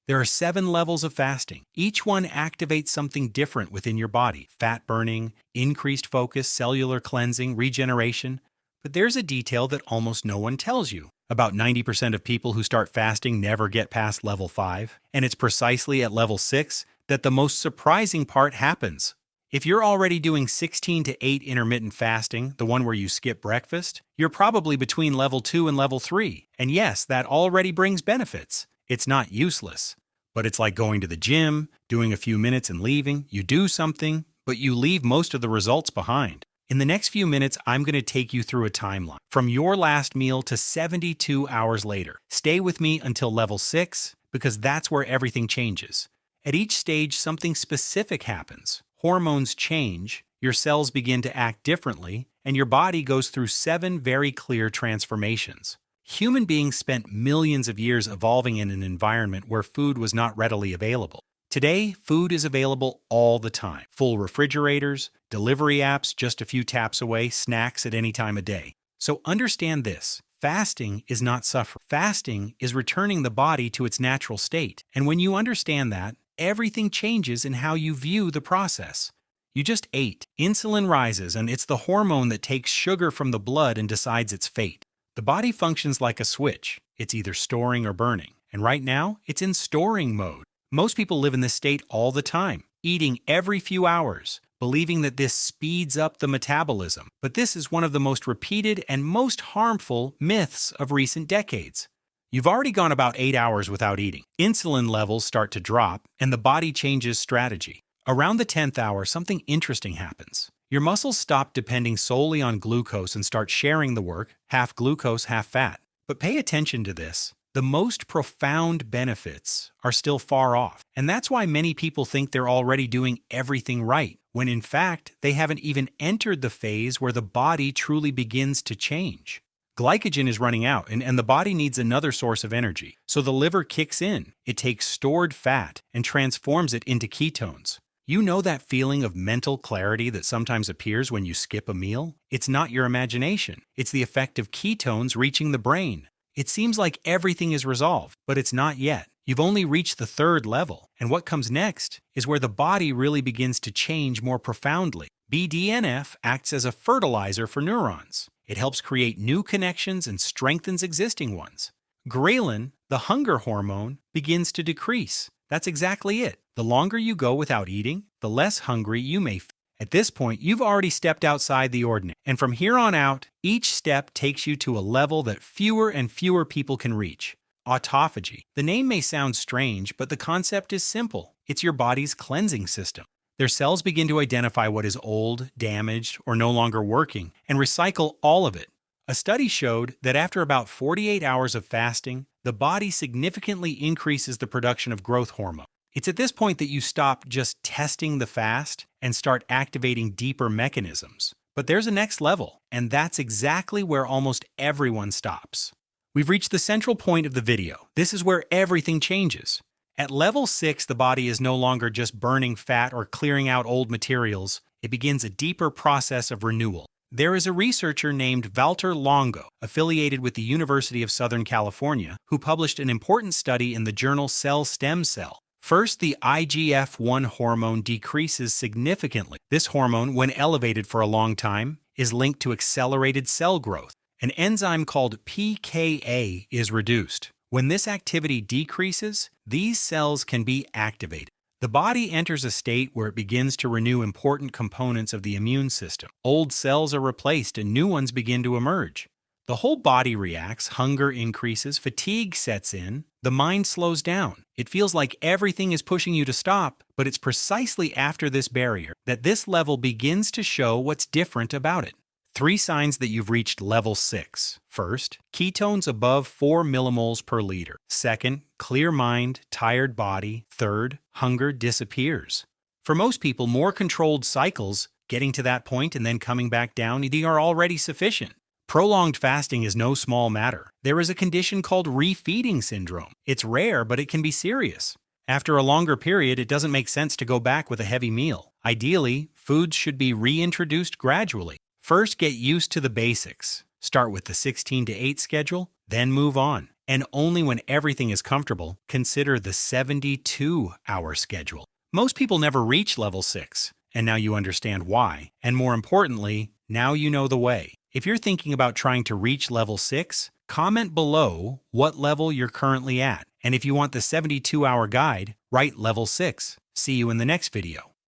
There are 7 levels of fasting. Each one activates something different within your body: fat burning, increased focus, cellular cleansing, regeneration. But there's a detail that almost no one tells you. About 90% of people who start fasting never get past level 5, and it's precisely at level 6 that the most surprising part happens. If you're already doing 16 to 8 intermittent fasting, the one where you skip breakfast, you're probably between level 2 and level 3. And yes, that already brings benefits. It's not useless. But it's like going to the gym, doing a few minutes and leaving. You do something, but you leave most of the results behind. In the next few minutes, I'm going to take you through a timeline, from your last meal to 72 hours later. Stay with me until level 6, because that's where everything changes. At each stage, something specific happens. Hormones change, your cells begin to act differently, and your body goes through 7 very clear transformations. Human beings spent millions of years evolving in an environment where food was not readily available. Today, food is available all the time. Full refrigerators, delivery apps just a few taps away, snacks at any time of day. So understand this: fasting is not suffering. Fasting is returning the body to its natural state. And when you understand that, everything changes in how you view the process. You just ate. Insulin rises, and it's the hormone that takes sugar from the blood and decides its fate. The body functions like a switch. It's either storing or burning. And right now, it's in storing mode. Most people live in this state all the time, eating every few hours, believing that this speeds up the metabolism. But this is one of the most repeated and most harmful myths of recent decades. You've already gone about 8 hours without eating. Insulin levels start to drop, and the body changes strategy. Around the 10th hour, something interesting happens. Your muscles stop depending solely on glucose and start sharing the work, half glucose, half fat. But pay attention to this. The most profound benefits are still far off. And that's why many people think they're already doing everything right, when in fact, they haven't even entered the phase where the body truly begins to change. Glycogen is running out, and the body needs another source of energy. So the liver kicks in. It takes stored fat and transforms it into ketones. You know that feeling of mental clarity that sometimes appears when you skip a meal? It's not your imagination. It's the effect of ketones reaching the brain. It seems like everything is resolved, but it's not yet. You've only reached the 3rd level, and what comes next is where the body really begins to change more profoundly. BDNF acts as a fertilizer for neurons. It helps create new connections and strengthens existing ones. Ghrelin, the hunger hormone, begins to decrease. That's exactly it. The longer you go without eating, the less hungry you may feel. At this point, you've already stepped outside the ordinary. And from here on out, each step takes you to a level that fewer and fewer people can reach. Autophagy. The name may sound strange, but the concept is simple. It's your body's cleansing system. Their cells begin to identify what is old, damaged, or no longer working, and recycle all of it. A study showed that after about 48 hours of fasting, the body significantly increases the production of growth hormone. It's at this point that you stop just testing the fast and start activating deeper mechanisms. But there's a next level, and that's exactly where almost everyone stops. We've reached the central point of the video. This is where everything changes. At level 6, the body is no longer just burning fat or clearing out old materials. It begins a deeper process of renewal. There is a researcher named Valter Longo, affiliated with the University of Southern California, who published an important study in the journal Cell Stem Cell. First, the IGF-1 hormone decreases significantly. This hormone, when elevated for a long time, is linked to accelerated cell growth. An enzyme called pKa is reduced. When this activity decreases, these cells can be activated. The body enters a state where it begins to renew important components of the immune system. Old cells are replaced and new ones begin to emerge. The whole body reacts, hunger increases, fatigue sets in, the mind slows down. It feels like everything is pushing you to stop, but it's precisely after this barrier that this level begins to show what's different about it. 3 signs that you've reached level 6. First, ketones above 4 millimoles per liter. Second, clear mind, tired body. Third, hunger disappears. For most people, more controlled cycles, getting to that point and then coming back down, they are already sufficient. Prolonged fasting is no small matter. There is a condition called refeeding syndrome. It's rare, but it can be serious. After a longer period, it doesn't make sense to go back with a heavy meal. Ideally, foods should be reintroduced gradually. First, get used to the basics. Start with the 16 to 8 schedule, then move on. And only when everything is comfortable, consider the 72-hour schedule. Most people never reach level 6, and now you understand why. And more importantly, now you know the way. If you're thinking about trying to reach level 6, comment below what level you're currently at. And if you want the 72-hour guide, write level 6. See you in the next video.